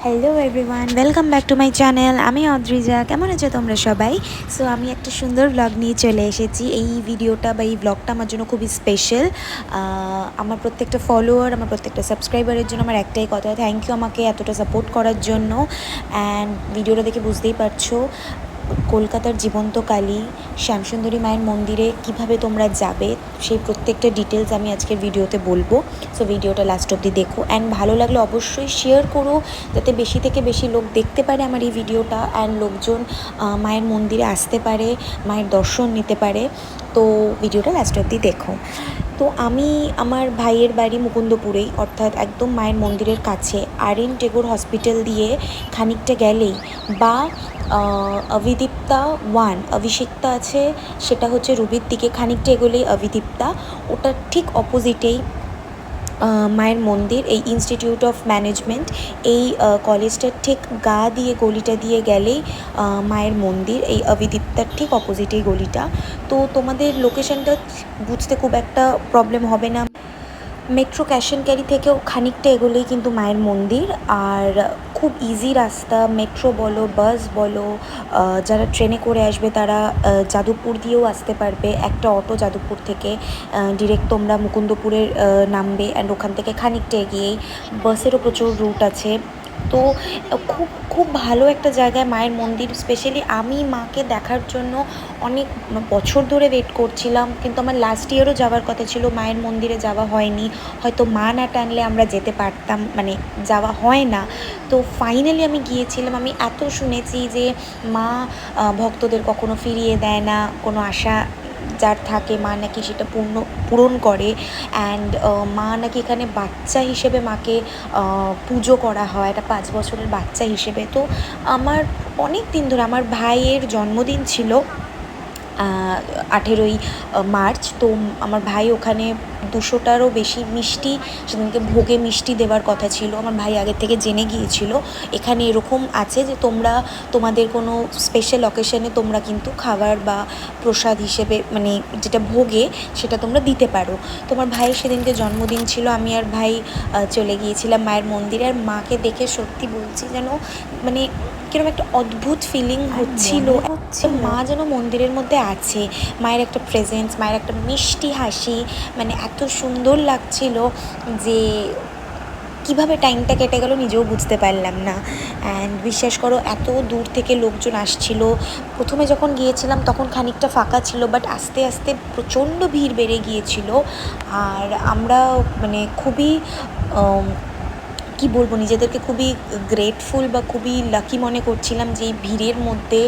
Hello everyone, welcome back to my channel. আমি অদ্রিজা। কেমন আছো তোমরা সবাই? সো আমি একটা সুন্দর ব্লগ নিয়ে চলে এসেছি। এই ভিডিওটা বা এই ব্লগটা আমার জন্য খুবই স্পেশাল। আমার প্রত্যেকটা ফলোয়ার, আমার প্রত্যেকটা সাবস্ক্রাইবারের জন্য আমার একটাই কথা, থ্যাংক ইউ আমাকে এতটা সাপোর্ট করার জন্য। অ্যান্ড ভিডিওটা দেখে বুঝতেই পারছো কলকাতার জীবন্ত কালী শ্যামসুন্দরী মায়ের মন্দিরে কিভাবে তোমরা যাবে সেই প্রত্যেকটা ডিটেলস আমি আজকের ভিডিওতে বলবো। সো ভিডিওটা লাস্ট অবধি দেখো, অ্যান্ড ভালো লাগলে অবশ্যই শেয়ার করো যাতে বেশি থেকে বেশি লোক দেখতে পারে আমার এই ভিডিওটা, অ্যান্ড লোকজন মায়ের মন্দিরে আসতে পারে, মায়ের দর্শন নিতে পারে। তো ভিডিওটা লাস্ট অবধি দেখো। তো আমি আমার ভাইয়ের বাড়ি মুকুন্দপুরেই, অর্থাৎ একদম মায়ের মন্দিরের কাছে। আরএন টেগোর হসপিটাল দিয়ে খানিকটা গেলেই বা অভিদীপ্তা অভিষিক্তা আছে, সেটা হচ্ছে রুবির দিকে, খানিকটা এগোলেই অভিদীপ্তা, ওটার ঠিক অপোজিটেই মায়ের মন্দির। এই ইনস্টিটিউট অফ ম্যানেজমেন্ট, এই কলেজটার ঠিক গা দিয়ে গলিটা দিয়ে গেলেই মায়ের মন্দির, এই অভিদীপ্তার ঠিক অপোজিটেই গলিটা। তো তোমাদের লোকেশনটা বুঝতে খুব একটা প্রবলেম হবে না। মেট্রো ক্যাশ অ্যান্ড ক্যারি থেকেও খানিকটা এগোলেই কিন্তু মায়ের মন্দির, আর খুব ইজি রাস্তা। মেট্রো বলো, বাস বলো, যারা ট্রেনে করে আসবে তারা যাদবপুর দিয়েও আসতে পারবে। একটা অটো যাদবপুর থেকে ডিরেক্ট তোমরা মুকুন্দপুরের নামবে, অ্যান্ড ওখান থেকে খানিকটা এগিয়েই বাসেরও প্রচুর রুট আছে। তো খুব খুব ভালো একটা জায়গায় মায়ের মন্দির। স্পেশালি আমি মাকে দেখার জন্য অনেক বছর ধরে ওয়েট করছিলাম, কিন্তু আমার লাস্ট ইয়ারও যাওয়ার কথা ছিল, মায়ের মন্দিরে যাওয়া হয়নি। হয়তো মা না টানলে আমরা যেতে পারতাম, মানে যাওয়া হয় না। তো ফাইনালি আমি গিয়েছিলাম। আমি এত শুনেছি যে মা ভক্তদের কখনো ফিরিয়ে দেয় না, কোনো আশা যার থাকে মা নাকি সেটা পূরণ করে। অ্যান্ড মা নাকি এখানে বাচ্চা হিসেবে মাকে পুজো করা হয়, একটা 5 বছরের বাচ্চা হিসেবে। তো আমার অনেক দিন ধরে, আমার ভাইয়ের জন্মদিন ছিল 18ই মার্চ। তো আমার ভাই ওখানে 200টারও বেশি মিষ্টি সেদিনকে ভোগে মিষ্টি দেওয়ার কথা ছিল। আমার ভাই আগে থেকে জেনে গিয়েছিল এখানে এরকম আছে যে তোমরা তোমাদের কোনো স্পেশাল অকেশনে তোমরা কিন্তু খাবার বা প্রসাদ হিসেবে, মানে যেটা ভোগে, সেটা তোমরা দিতে পারো। তোমার ভাইয়ের সেদিনকে জন্মদিন ছিল। আমি আর ভাই চলে গিয়েছিলাম মায়ের মন্দিরে। আর মাকে দেখে সত্যি বলছি যেন মানে কিরকম একটা অদ্ভুত ফিলিং হচ্ছিল, মা যেন মন্দিরের মধ্যে আছে। মায়ের একটা প্রেজেন্স, মায়ের একটা মিষ্টি হাসি, মানে এত সুন্দর লাগছিল যে কীভাবে টাইমটা কেটে গেল নিজেও বুঝতে পারলাম না। অ্যান্ড বিশ্বাস করো এত দূর থেকে লোকজন আসছিল। প্রথমে যখন গিয়েছিলাম তখন খানিকটা ফাঁকা ছিল, বাট আস্তে আস্তে প্রচণ্ড ভিড় বেড়ে গিয়েছিল। আর আমরা মানে খুবই কি বলবো, নিজেদেরকে খুবই গ্রেটফুল বা খুবই লাকি মনে করছিলাম যে এই ভিড়ের মধ্যে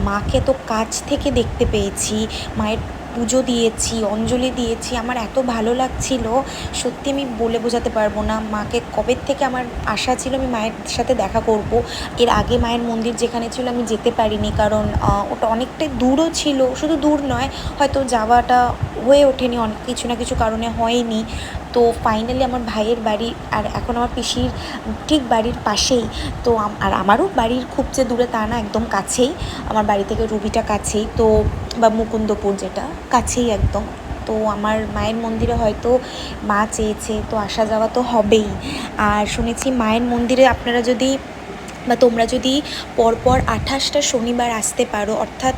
মাকে তো কাছ থেকে দেখতে পেয়েছি, মায়ের পুজো দিয়েছি, অঞ্জলি দিয়েছি। আমার এত ভালো লাগছিল, সত্যি আমি বলে বোঝাতে পারবো না। মাকে কবে থেকে আমার আশা ছিল আমি মায়ের সাথে দেখা করব। এর আগে মায়ের মন্দির যেখানে ছিল আমি যেতে পারিনি, কারণ ওটা অনেকটাই দূরও ছিল। শুধু দূর নয়, হয়তো যাওয়াটা হয়ে ওঠেনি, অনেক কিছু না কিছু কারণে হয়নি। তো ফাইনালি আমার ভাইয়ের বাড়ি, আর এখন আমার পিসির ঠিক বাড়ির পাশেই। তো আর আমারও বাড়ির খুব যে দূরে তা না, একদম কাছেই। আমার বাড়ি থেকে রুবিটা কাছেই, তো বা মুকুন্দপুর যেটা কাছেই একদম। তো আমার মায়ের মন্দিরে হয়তো মা চেয়েছে, তো আসা যাওয়া তো হবেই। আর শুনেছি মায়ের মন্দিরে আপনারা যদি বা তোমরা যদি পরপর 28টা শনিবার আসতে পারো, অর্থাৎ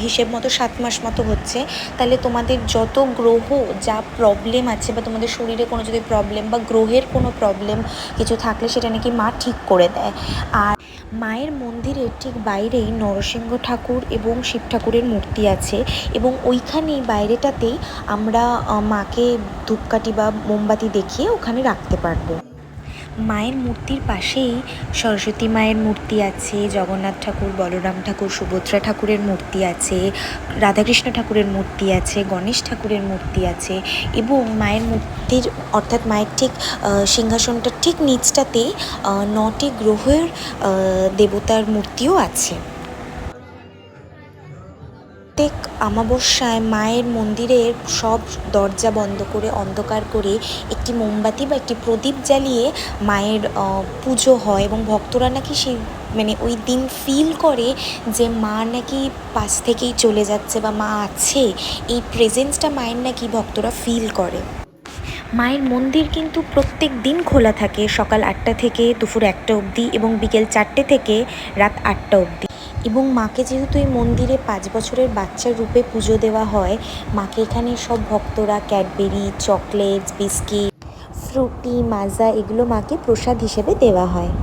হিসেব মতো 7 মাস মতো হচ্ছে, তাহলে তোমাদের যত গ্রহ যা প্রবলেম আছে বা তোমাদের শরীরে কোনো যদি প্রবলেম বা গ্রহের কোনো প্রবলেম কিছু থাকলে সেটা নাকি মা ঠিক করে দেয়। আর মায়ের মন্দিরের ঠিক বাইরেই নরসিংহ ঠাকুর এবং শিব ঠাকুরের মূর্তি আছে, এবং ওইখানেই বাইরেটাতেই আমরা মাকে ধূপকাঠি বা মোমবাতি দেখিয়ে ওখানে রাখতে পারবো। মায়ের মূর্তির পাশেই সরস্বতী মায়ের মূর্তি আছে, জগন্নাথ ঠাকুর, বলরাম ঠাকুর, সুভদ্রা ঠাকুরের মূর্তি আছে, রাধাকৃষ্ণ ঠাকুরের মূর্তি আছে, গণেশ ঠাকুরের মূর্তি আছে, এবং মায়ের মূর্তির অর্থাৎ মায়ের ঠিক সিংহাসনটার ঠিক নিচটাতেই 9টি গ্রহের দেবতার মূর্তিও আছে। প্রত্যেক অমাবস্যায় মায়ের মন্দিরের সব দরজা বন্ধ করে, অন্ধকার করে একটি মোমবাতি বা একটি প্রদীপ জ্বালিয়ে মায়ের পুজো হয়, এবং ভক্তরা নাকি সেই মানে ওই দিন ফিল করে যে মা নাকি পাশ থেকেই চলে যাচ্ছে বা মা আছে, এই প্রেজেন্সটা মায়ের নাকি ভক্তরা ফিল করে। মায়ের মন্দির কিন্তু প্রত্যেক দিন খোলা থাকে, সকাল 8টা থেকে দুপুর 1টা অবধি এবং বিকেল 4টে থেকে রাত 8টা অবধি। এবং মাকে যেহেতু এই মন্দিরে 5 বছরের বাচ্চার রূপে পুজো দেওয়া হয়, মাকে এখানে সব ভক্তরা ক্যাডবেরি, চকলেটস, বিস্কিট, ফ্রুটি, মাজা এগুলো মাকে প্রসাদ হিসেবে দেওয়া হয়।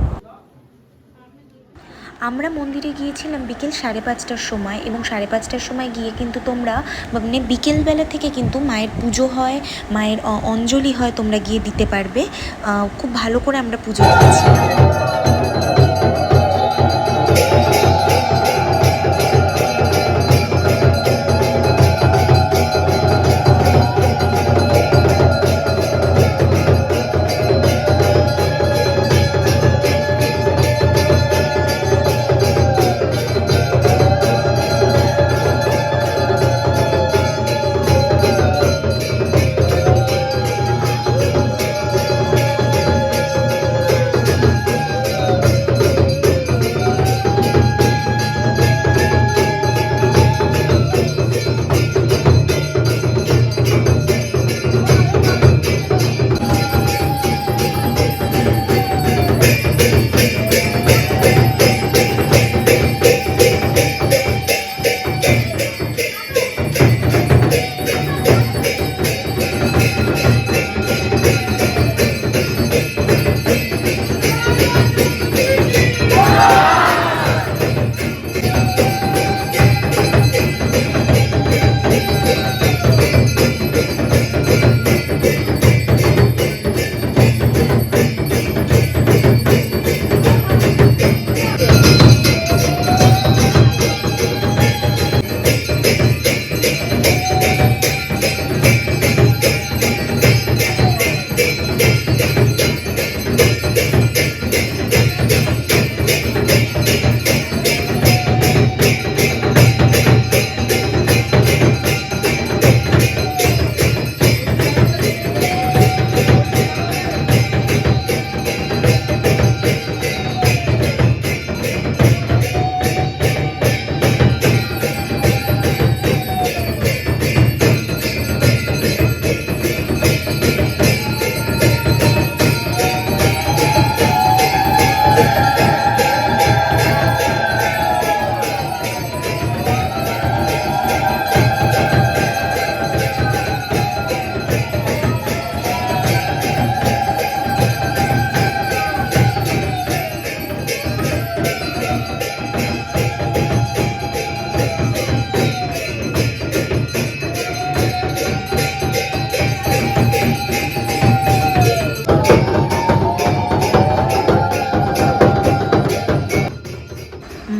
আমরা মন্দিরে গিয়েছিলাম বিকেল 5:30টার সময়, এবং 5:30টার সময় গিয়ে কিন্তু তোমরা মানে বিকেলবেলা থেকে কিন্তু মায়ের পুজো হয়, মায়ের অঞ্জলি হয়, তোমরা গিয়ে দিতে পারবে। খুব ভালো করে আমরা পুজো দিয়েছিলাম।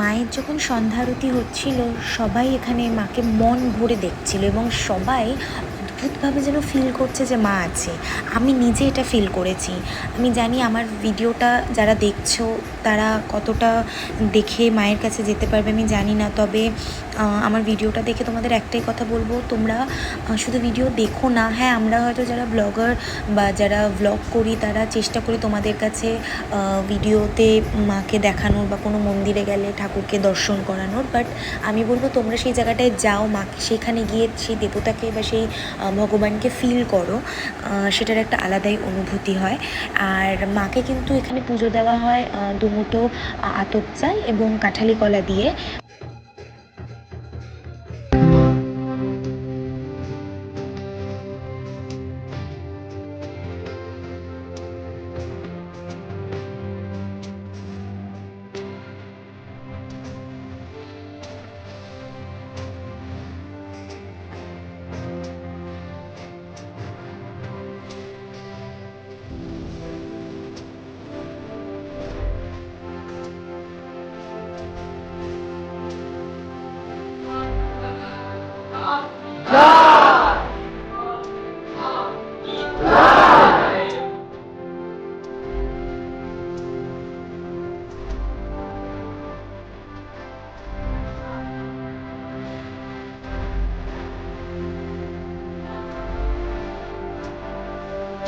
মায়ের যখন সন্ধ্যা আরতি হচ্ছিল, সবাই এখানে মাকে মন ভরে দেখছিল এবং সবাই অদ্ভুতভাবে যেন ফিল করছে যে মা আছে। আমি নিজে এটা ফিল করেছি। আমি জানি আমার ভিডিওটা যারা দেখছো তারা কতটা দেখে মায়ের কাছে যেতে পারবে আমি জানি না, তবে আমার ভিডিওটা দেখে তোমাদের একটাই কথা বলবো, তোমরা শুধু ভিডিও দেখো না। হ্যাঁ, আমরা হয়তো যারা ব্লগার বা যারা ভ্লগ করি তারা চেষ্টা করি তোমাদের কাছে ভিডিওতে মাকে দেখানোর বা কোনো মন্দিরে গেলে ঠাকুরকে দর্শন করানোর, বাট আমি বলবো তোমরা সেই জায়গাটায় যাও, মাকে সেখানে গিয়ে সেই দেবতাকে বা সেই ভগবানকে ফিল করো, সেটার একটা আলাদাই অনুভূতি হয়। আর মাকে কিন্তু এখানে পুজো দেওয়া হয় দুমুঠো আতপ চাল এবং কাঁঠালি কলা দিয়ে।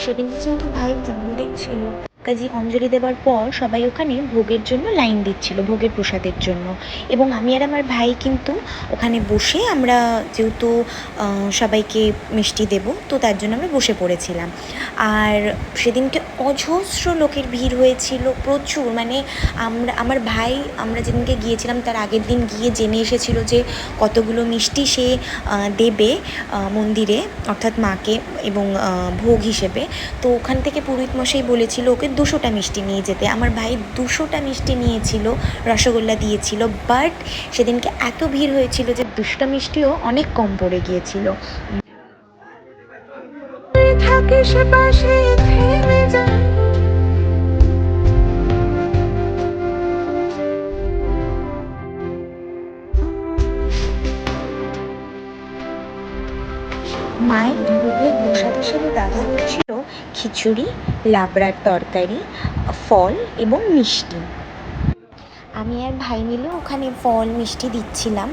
সেদিন যেহেতু ভাইয়ের জন্মদিন ছিল, কাজে অঞ্জলি দেওয়ার পর সবাই ওখানে ভোগের জন্য লাইন দিচ্ছিল, ভোগের প্রসাদের জন্য। এবং আমি আর আমার ভাই কিন্তু ওখানে বসে আমরা যেহেতু সবাইকে মিষ্টি দেবো, তো তার জন্য আমরা বসে পড়েছিলাম। আর সেদিনকে অজস্র লোকের ভিড় হয়েছিল, প্রচুর। মানে আমার ভাই, আমরা যেদিনকে গিয়েছিলাম তার আগের দিন গিয়ে জেনে এসেছিল যে কতগুলো মিষ্টি সে দেবে মন্দিরে, অর্থাৎ মাকে, এবং ভোগ হিসেবে। তো ওখান থেকে পুরোহিত মশাই বলেছিল ওকে 200টা মিষ্টি নিয়ে যেতে। আমার ভাই 200টা মিষ্টি নিয়েছিল, রসগোল্লা দিয়েছিল। বাট সেদিনকে এত ভিড় হয়েছিল যে 200টা মিষ্টিও অনেক কম পড়ে গিয়েছিল। থাকে সে পাশে থেমে যায়। মায়ের ভোগের প্রসাদ হিসেবে দেওয়া হচ্ছিল খিচুড়ি, লাবড়ার তরকারি, ফল এবং মিষ্টি। আমি আর ভাই মিলে ওখানে ফল মিষ্টি দিচ্ছিলাম,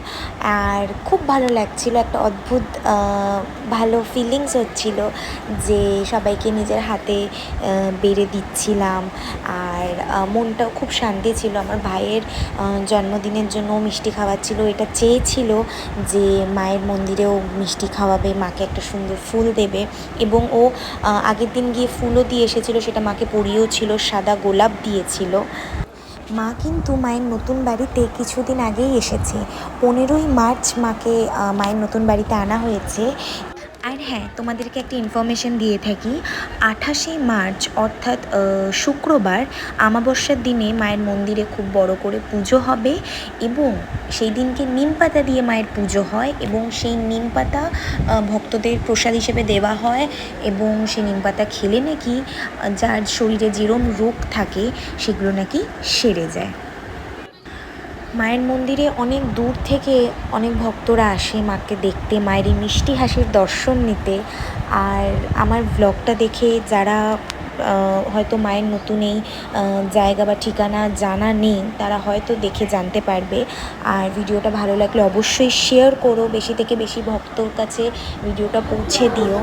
আর খুব ভালো লাগছিল। একটা অদ্ভুত ভালো ফিলিংস হচ্ছিল যে সবাইকে নিজের হাতে বেড়ে দিচ্ছিলাম। আর মনটাও খুব শান্তি ছিল। আমার ভাইয়ের জন্মদিনের জন্য মিষ্টি খাওয়াচ্ছিল, এটা চেয়েছিল যে মায়ের মন্দিরেও মিষ্টি খাওয়াবে, মাকে একটা সুন্দর ফুল দেবে। এবং ও আগের দিন গিয়ে ফুলও দিয়ে এসেছিলো, সেটা মাকে পরিয়েও ছিল, সাদা গোলাপ দিয়েছিল। মা কিন্তু মায়ের নতুন বাড়িতে কিছুদিন আগেই এসেছে। 15ই মার্চ মাকে মায়ের নতুন বাড়িতে আনা হয়েছে। আর হ্যাঁ, তোমাদেরকে একটা ইনফরমেশন দিয়ে থাকি, 28শে মার্চ অর্থাৎ শুক্রবার আমাবস্যার দিনে মায়ের মন্দিরে খুব বড় করে পুজো হবে, এবং সেই দিনকে নিম পাতা দিয়ে মায়ের পুজো হয়, এবং সেই নিম পাতা ভক্তদের প্রসাদ হিসেবে দেওয়া হয়। এবং সেই নিম পাতা খেলে নাকি যার শরীরে যেরম রোগ থাকে সেগুলো নাকি সেরে যায়। মায়ের মন্দিরে অনেক দূর থেকে অনেক ভক্তরা আসে মাকে দেখতে, মায়ের এই মিষ্টি হাসির দর্শন নিতে। আর আমার ব্লগটা দেখে যারা হয়তো মায়ের নতুন এই জায়গা বা ঠিকানা জানা নেই, তারা হয়তো দেখে জানতে পারবে। আর ভিডিওটা ভালো লাগলে অবশ্যই শেয়ার করো, বেশি থেকে বেশি ভক্তর কাছে ভিডিওটা পৌঁছে দিও।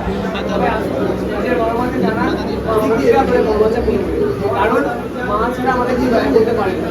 কারণ মা ছাড়া আমাদের কি করতে পারে না।